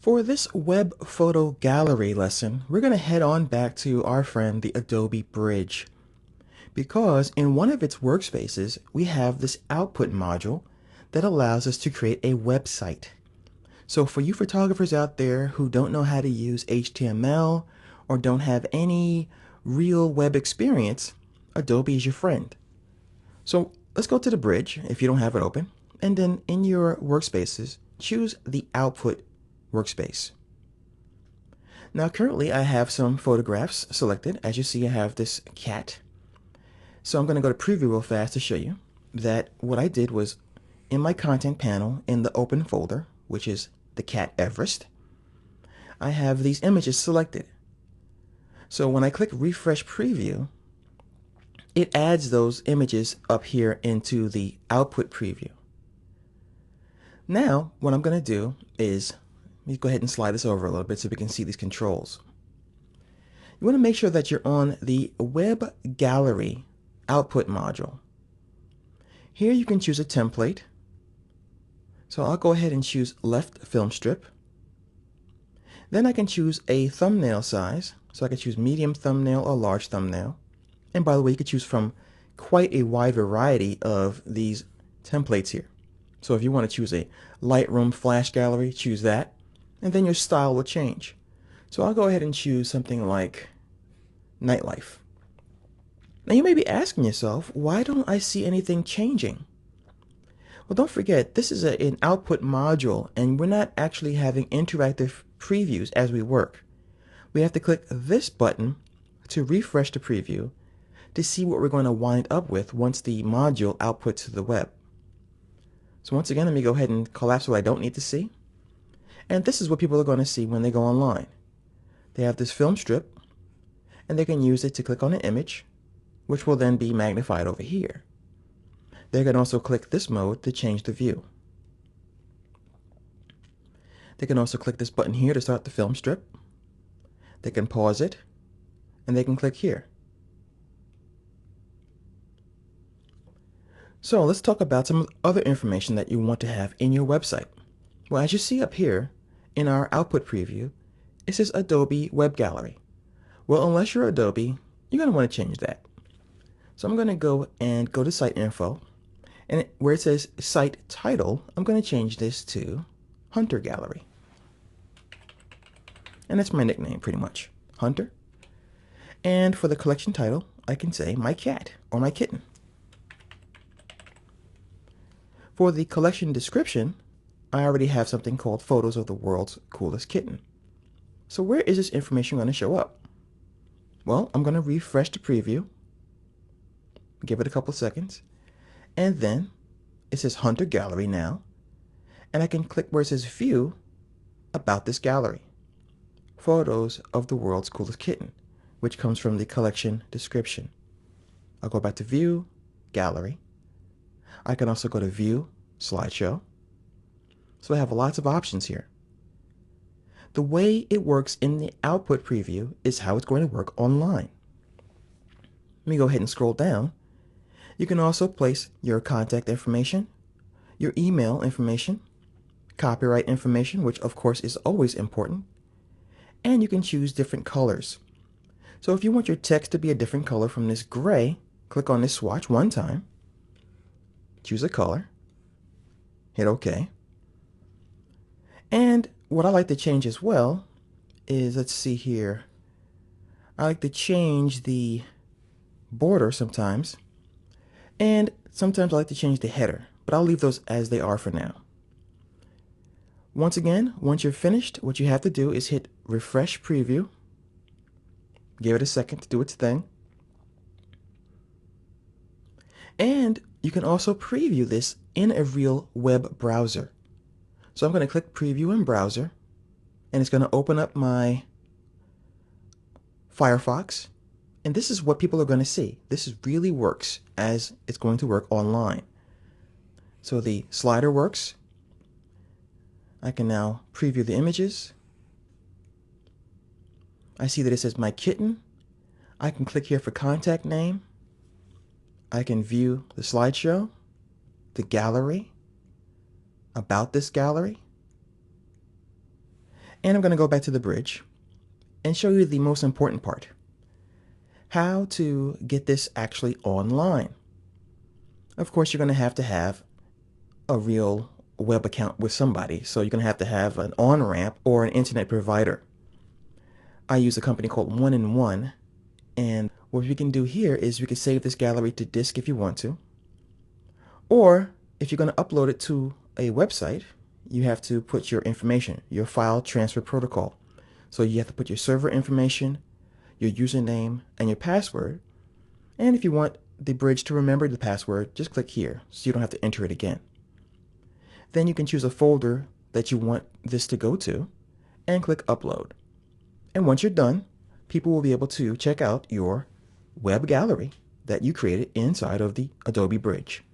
For this web photo gallery lesson, we're going to head on back to our friend the Adobe Bridge because in one of its workspaces, we have this output module that allows us to create a website. So for you photographers out there who don't know how to use HTML or don't have any real web experience, Adobe is your friend. So let's go to the bridge if you don't have it open, and then in your workspaces, choose the output workspace. Now currently I have some photographs selected. As you see, I have this cat. So I'm going to go to preview real fast to show you that what I did was in my content panel in the open folder, which is the cat Everest, I have these images selected. So when I click refresh preview, it adds those images up here into the output preview. Now what I'm going to do is, let me go ahead and slide this over a little bit so we can see these controls. You want to make sure that you're on the Web Gallery output module. Here you can choose a template. So I'll go ahead and choose left film strip. Then I can choose a thumbnail size. So I can choose medium thumbnail or large thumbnail. And by the way, you could choose from quite a wide variety of these templates here. So if you want to choose a Lightroom Flash Gallery, choose that. And then your style will change. So I'll go ahead and choose something like nightlife. Now you may be asking yourself, why don't I see anything changing? Well, don't forget, this is an output module, and we're not actually having interactive previews as we work. We have to click this button to refresh the preview to see what we're going to wind up with once the module outputs to the web. So once again, let me go ahead and collapse what I don't need to see. And this is what people are going to see when they go online. They have this film strip, and they can use it to click on an image, which will then be magnified over here. They can also click this mode to change the view. They can also click this button here to start the film strip. They can pause it, and they can click here. So let's talk about some other information that you want to have in your website. Well, as you see up here in our output preview, it says Adobe Web Gallery. Well, unless you're Adobe, you're going to want to change that. So I'm going to go to Site Info, and where it says Site Title, I'm going to change this to Hunter Gallery. And that's my nickname, pretty much, Hunter. And for the collection title, I can say my cat or my kitten. For the collection description, I already have something called Photos of the World's Coolest Kitten. So where is this information going to show up? Well, I'm going to refresh the preview, give it a couple seconds, and then it says Hunter Gallery now, and I can click where it says View about this gallery. Photos of the World's Coolest Kitten, which comes from the collection description. I'll go back to View, Gallery. I can also go to View, Slideshow. So I have lots of options here. The way it works in the output preview is how it's going to work online. Let me go ahead and scroll down. You can also place your contact information, your email information, copyright information, which of course is always important, and you can choose different colors. So if you want your text to be a different color from this gray, click on this swatch one time, choose a color, hit OK. And what I like to change as well is, let's see here, I like to change the border sometimes, and sometimes I like to change the header, but I'll leave those as they are for now. Once again, once you're finished, what you have to do is hit refresh preview, give it a second to do its thing, and you can also preview this in a real web browser. So I'm going to click preview in browser, and it's going to open up my Firefox, and this is what people are going to see. This really works as it's going to work online. So the slider works. I can now preview the images. I see that it says my kitten. I can click here for contact name. I can view the slideshow, the gallery, about this gallery. And I'm going to go back to the bridge and show you the most important part: how to get this actually online. Of course, you're going to have a real web account with somebody, so you're going to have an on-ramp or an internet provider. I use a company called 1&1, and what we can do here is we can save this gallery to disk if you want to, or if you're going to upload it to a website, you have to put your information, your file transfer protocol. So you have to put your server information, your username, and your password. And if you want the bridge to remember the password, just click here so you don't have to enter it again. Then you can choose a folder that you want this to go to and click upload. And once you're done, people will be able to check out your web gallery that you created inside of the Adobe Bridge.